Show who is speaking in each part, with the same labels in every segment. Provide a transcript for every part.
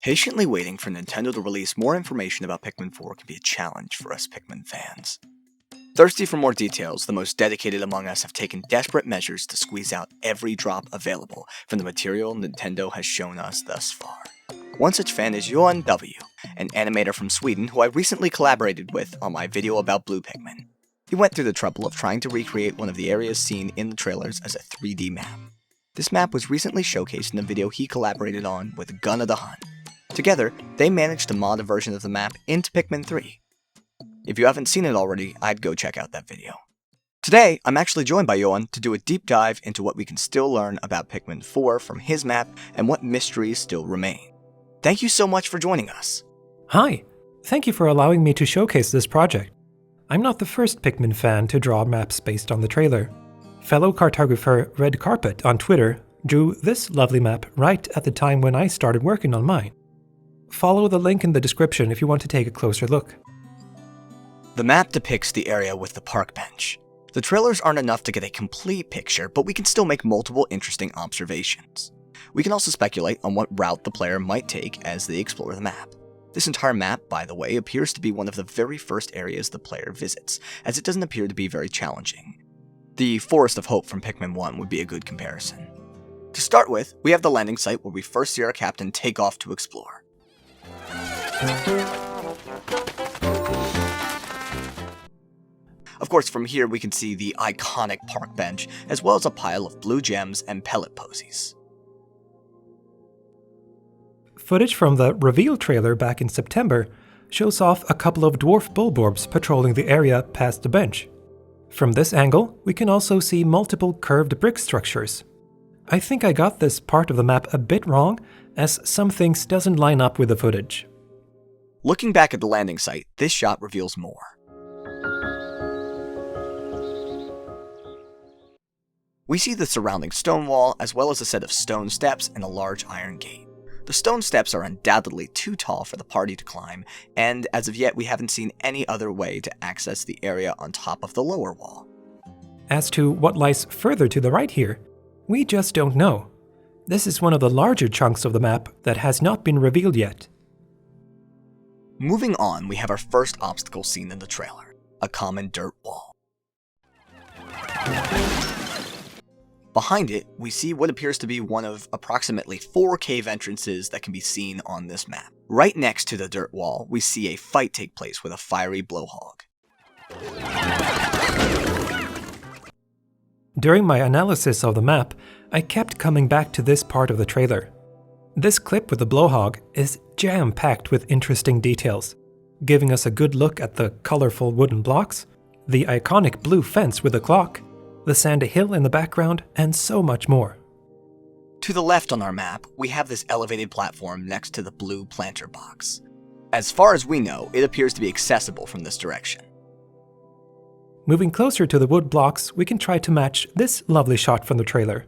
Speaker 1: Patiently waiting for Nintendo to release more information about Pikmin 4 can be a challenge for us Pikmin fans. Thirsty for more details, the most dedicated among us have taken desperate measures to squeeze out every drop available from the material Nintendo has shown us thus far. One such fan is JohanW, an animator from Sweden who I recently collaborated with on my video about Blue Pikmin. He went through the trouble of trying to recreate one of the areas seen in the trailers as a 3D map. This map was recently showcased in a video he collaborated on with Gunnadahun. Together, they managed to mod a version of the map into Pikmin 3. If you haven't seen it already, I'd go check out that video. Today, I'm actually joined by Johan to do a deep dive into what we can still learn about Pikmin 4 from his map and what mysteries still remain. Thank you so much for joining us.
Speaker 2: Hi, thank you for allowing me to showcase this project. I'm not the first Pikmin fan to draw maps based on the trailer. Fellow cartographer Red Carpet on Twitter drew this lovely map right at the time when I started working on mine. Follow the link in the description if you want to take a closer look.
Speaker 1: The map depicts the area with the park bench. The trailers aren't enough to get a complete picture, but we can still make multiple interesting observations. We can also speculate on what route the player might take as they explore the map. This entire map, by the way, appears to be one of the very first areas the player visits, as it doesn't appear to be very challenging. The Forest of Hope from Pikmin 1 would be a good comparison. To start with, we have the landing site where we first see our captain take off to explore. Of course, from here we can see the iconic park bench, as well as a pile of blue gems and pellet posies.
Speaker 2: Footage from the reveal trailer back in September shows off a couple of dwarf bulborbs patrolling the area past the bench. From this angle, we can also see multiple curved brick structures. I think I got this part of the map a bit wrong, as some things doesn't line up with the footage.
Speaker 1: Looking back at the landing site, this shot reveals more. We see the surrounding stone wall, as well as a set of stone steps and a large iron gate. The stone steps are undoubtedly too tall for the party to climb, and as of yet we haven't seen any other way to access the area on top of the lower wall.
Speaker 2: As to what lies further to the right here, we just don't know. This is one of the larger chunks of the map that has not been revealed yet.
Speaker 1: Moving on, we have our first obstacle seen in the trailer, a common dirt wall. Behind it, we see what appears to be one of approximately 4 cave entrances that can be seen on this map. Right next to the dirt wall, we see a fight take place with a fiery blowhog.
Speaker 2: During my analysis of the map, I kept coming back to this part of the trailer. This clip with the blowhog is jam-packed with interesting details, giving us a good look at the colorful wooden blocks, the iconic blue fence with the clock, the sandy hill in the background, and so much more.
Speaker 1: To the left on our map, we have this elevated platform next to the blue planter box. As far as we know, it appears to be accessible from this direction.
Speaker 2: Moving closer to the wood blocks, we can try to match this lovely shot from the trailer.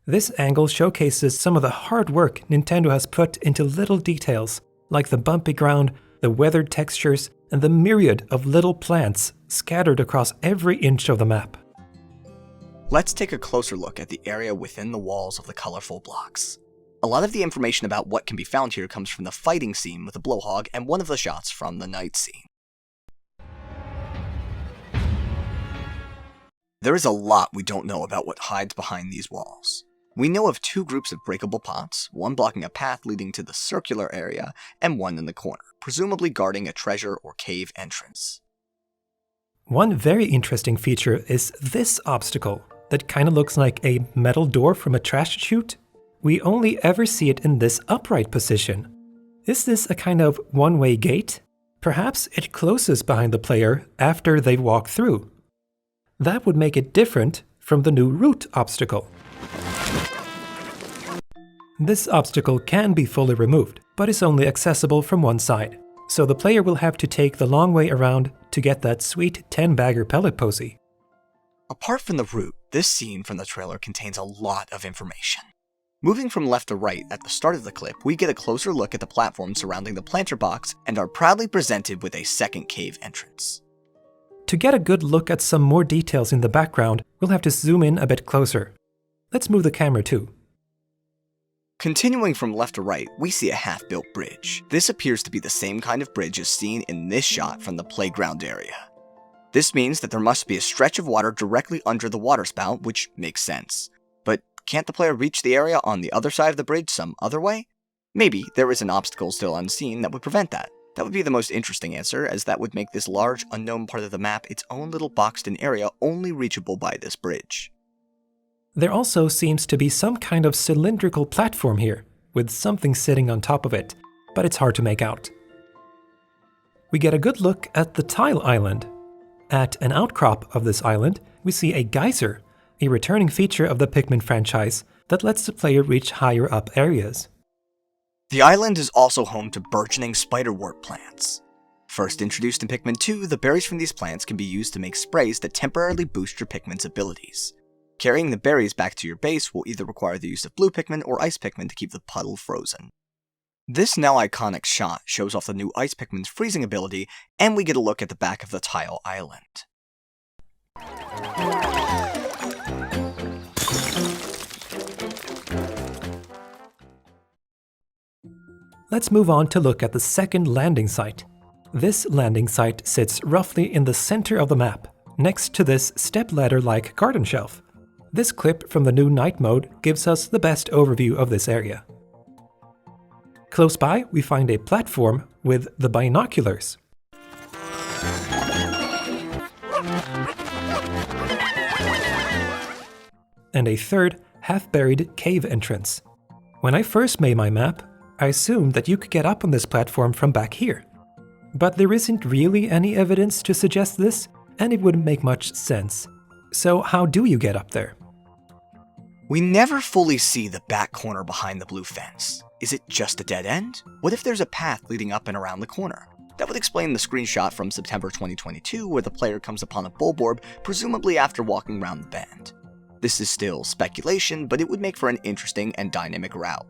Speaker 2: This angle showcases some of the hard work Nintendo has put into little details, like the bumpy ground, the weathered textures, and the myriad of little plants scattered across every inch of the map.
Speaker 1: Let's take a closer look at the area within the walls of the colorful blocks. A lot of the information about what can be found here comes from the fighting scene with the blowhog and one of the shots from the night scene. There is a lot we don't know about what hides behind these walls. We know of 2 groups of breakable pots, one blocking a path leading to the circular area, and one in the corner, presumably guarding a treasure or cave entrance.
Speaker 2: One very interesting feature is this obstacle that kind of looks like a metal door from a trash chute. We only ever see it in this upright position. Is this a kind of one-way gate? Perhaps it closes behind the player after they walk through. That would make it different from the new route obstacle. This obstacle can be fully removed, but is only accessible from one side, so the player will have to take the long way around to get that sweet 10-bagger pellet posy.
Speaker 1: Apart from the route, this scene from the trailer contains a lot of information. Moving from left to right at the start of the clip, we get a closer look at the platform surrounding the planter box and are proudly presented with a second cave entrance.
Speaker 2: To get a good look at some more details in the background, we'll have to zoom in a bit closer. Let's move the camera too.
Speaker 1: Continuing from left to right, we see a half-built bridge. This appears to be the same kind of bridge as seen in this shot from the playground area. This means that there must be a stretch of water directly under the waterspout, which makes sense. But can't the player reach the area on the other side of the bridge some other way? Maybe there is an obstacle still unseen that would prevent that. That would be the most interesting answer, as that would make this large, unknown part of the map its own little boxed-in area only reachable by this bridge.
Speaker 2: There also seems to be some kind of cylindrical platform here, with something sitting on top of it, but it's hard to make out. We get a good look at the tile island. At an outcrop of this island, we see a geyser, a returning feature of the Pikmin franchise that lets the player reach higher up areas.
Speaker 1: The island is also home to burgeoning spiderwort plants. First introduced in Pikmin 2, the berries from these plants can be used to make sprays that temporarily boost your Pikmin's abilities. Carrying the berries back to your base will either require the use of blue Pikmin or ice Pikmin to keep the puddle frozen. This now iconic shot shows off the new ice Pikmin's freezing ability, and we get a look at the back of the tile island.
Speaker 2: Let's move on to look at the second landing site. This landing site sits roughly in the center of the map, next to this stepladder-like garden shelf. This clip from the new night mode gives us the best overview of this area. Close by, we find a platform with the binoculars. And a third, half-buried cave entrance. When I first made my map, I assumed that you could get up on this platform from back here. But there isn't really any evidence to suggest this, and it wouldn't make much sense. So how do you get up there?
Speaker 1: We never fully see the back corner behind the blue fence. Is it just a dead end? What if there's a path leading up and around the corner? That would explain the screenshot from September 2022 where the player comes upon a bulborb, presumably after walking around the bend. This is still speculation, but it would make for an interesting and dynamic route.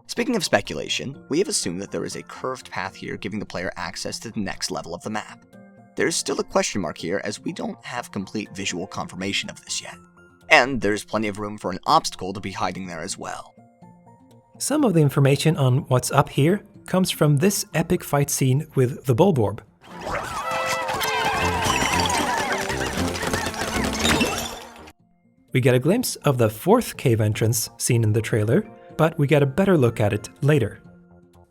Speaker 1: Speaking of speculation, we have assumed that there is a curved path here giving the player access to the next level of the map. There's still a question mark here as we don't have complete visual confirmation of this yet. And there's plenty of room for an obstacle to be hiding there as well.
Speaker 2: Some of the information on what's up here comes from this epic fight scene with the bulborb. We get a glimpse of the fourth cave entrance seen in the trailer, but we get a better look at it later.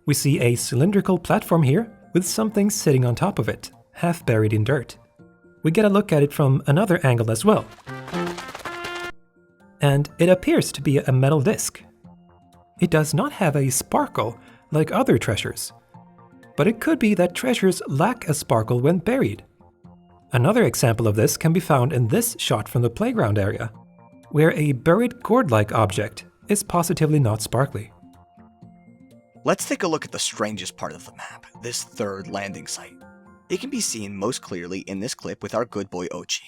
Speaker 2: We see a cylindrical platform here with something sitting on top of it, half buried in dirt. We get a look at it from another angle as well. And it appears to be a metal disc. It does not have a sparkle like other treasures, but it could be that treasures lack a sparkle when buried. Another example of this can be found in this shot from the playground area, where a buried gourd-like object is positively not sparkly.
Speaker 1: Let's take a look at the strangest part of the map, this third landing site. It can be seen most clearly in this clip with our good boy Ochi.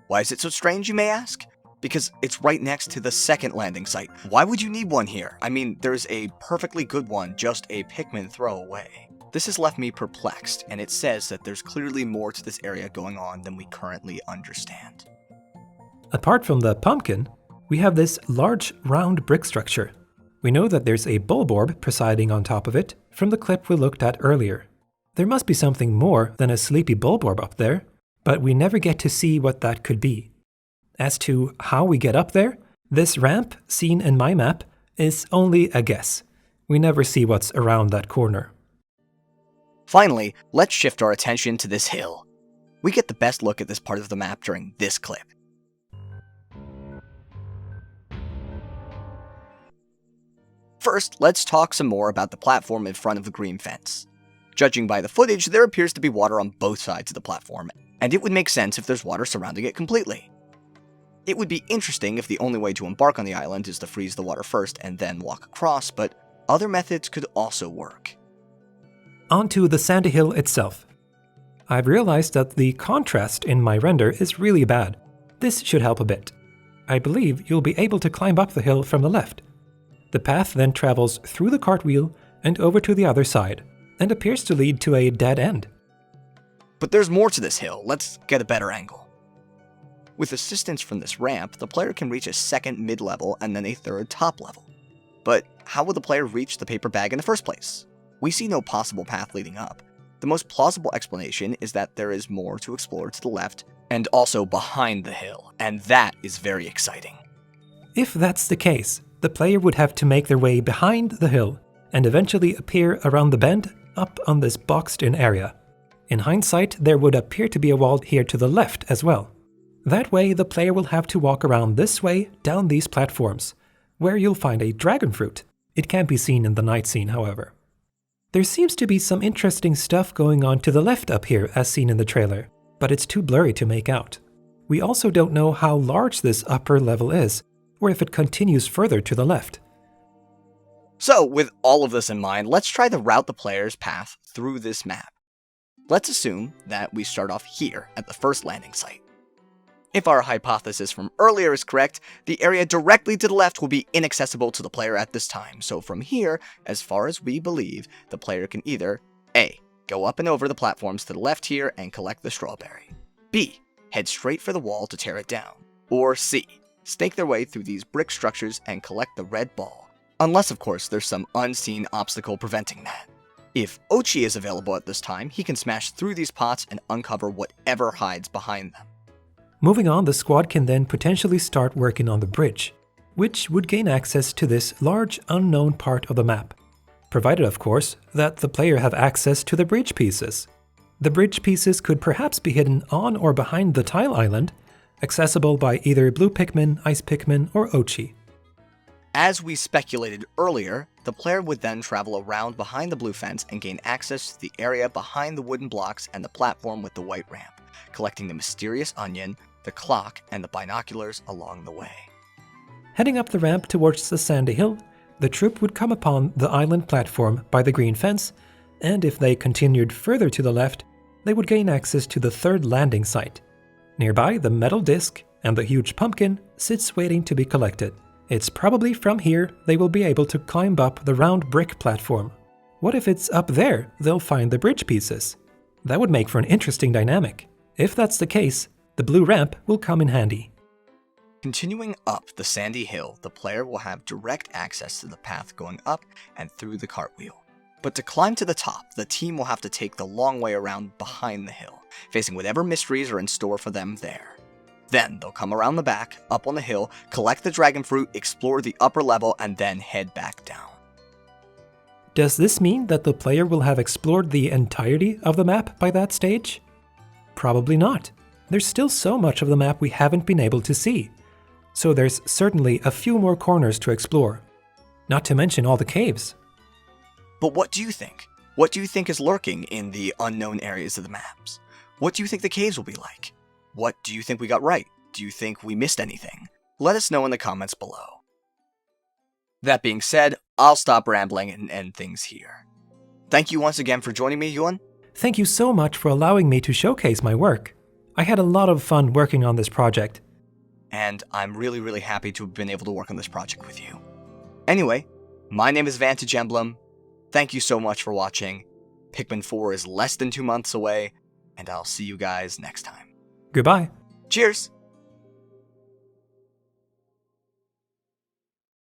Speaker 1: Why is it so strange, you may ask? Because it's right next to the second landing site. Why would you need one here? I mean, there's a perfectly good one just a Pikmin throw away. This has left me perplexed, and it says that there's clearly more to this area going on than we currently understand.
Speaker 2: Apart from the pumpkin, we have this large round brick structure. We know that there's a bulborb presiding on top of it from the clip we looked at earlier. There must be something more than a sleepy bulborb up there, but we never get to see what that could be. As to how we get up there, this ramp, seen in my map, is only a guess. We never see what's around that corner.
Speaker 1: Finally, let's shift our attention to this hill. We get the best look at this part of the map during this clip. First, let's talk some more about the platform in front of the green fence. Judging by the footage, there appears to be water on both sides of the platform, and it would make sense if there's water surrounding it completely. It would be interesting if the only way to embark on the island is to freeze the water first and then walk across, but other methods could also work.
Speaker 2: Onto the sandy hill itself. I've realized that the contrast in my render is really bad. This should help a bit. I believe you'll be able to climb up the hill from the left. The path then travels through the cartwheel and over to the other side, and appears to lead to a dead end.
Speaker 1: But there's more to this hill. Let's get a better angle. With assistance from this ramp, the player can reach a second mid-level and then a third top level. But how will the player reach the paper bag in the first place? We see no possible path leading up. The most plausible explanation is that there is more to explore to the left and also behind the hill, and that is very exciting.
Speaker 2: If that's the case, the player would have to make their way behind the hill and eventually appear around the bend up on this boxed-in area. In hindsight, there would appear to be a wall here to the left as well. That way, the player will have to walk around this way down these platforms, where you'll find a dragon fruit. It can't be seen in the night scene, however. There seems to be some interesting stuff going on to the left up here as seen in the trailer, but it's too blurry to make out. We also don't know how large this upper level is, or if it continues further to the left.
Speaker 1: So, with all of this in mind, let's try to route the player's path through this map. Let's assume that we start off here at the first landing site. If our hypothesis from earlier is correct, the area directly to the left will be inaccessible to the player at this time, so from here, as far as we believe, the player can either A. Go up and over the platforms to the left here and collect the strawberry, B. Head straight for the wall to tear it down, or C. Stake their way through these brick structures and collect the red ball, unless of course there's some unseen obstacle preventing that. If Ochi is available at this time, he can smash through these pots and uncover whatever hides behind them.
Speaker 2: Moving on, the squad can then potentially start working on the bridge, which would gain access to this large unknown part of the map, provided of course that the player have access to the bridge pieces. The bridge pieces could perhaps be hidden on or behind the tile island, accessible by either blue Pikmin, ice Pikmin, or Ochi.
Speaker 1: As we speculated earlier, the player would then travel around behind the blue fence and gain access to the area behind the wooden blocks and the platform with the white ramp, collecting the mysterious onion, the clock, and the binoculars along the way.
Speaker 2: Heading up the ramp towards the sandy hill, the troop would come upon the island platform by the green fence, and if they continued further to the left, they would gain access to the third landing site. Nearby, the metal disc and the huge pumpkin sits waiting to be collected. It's probably from here they will be able to climb up the round brick platform. What if it's up there they'll find the bridge pieces? That would make for an interesting dynamic. If that's the case, the blue ramp will come in handy.
Speaker 1: Continuing up the sandy hill, the player will have direct access to the path going up and through the cartwheel. But to climb to the top, the team will have to take the long way around behind the hill, facing whatever mysteries are in store for them there. Then they'll come around the back, up on the hill, collect the dragon fruit, explore the upper level, and then head back down.
Speaker 2: Does this mean that the player will have explored the entirety of the map by that stage? Probably not. There's still so much of the map we haven't been able to see. So there's certainly a few more corners to explore. Not to mention all the caves.
Speaker 1: But what do you think? What do you think is lurking in the unknown areas of the maps? What do you think the caves will be like? What do you think we got right? Do you think we missed anything? Let us know in the comments below. That being said, I'll stop rambling and end things here. Thank you once again for joining me, Johan.
Speaker 2: Thank you so much for allowing me to showcase my work. I had a lot of fun working on this project.
Speaker 1: And I'm really happy to have been able to work on this project with you. Anyway, my name is Vantage Emblem. Thank you so much for watching. Pikmin 4 is less than 2 months away, and I'll see you guys next time.
Speaker 2: Goodbye.
Speaker 1: Cheers!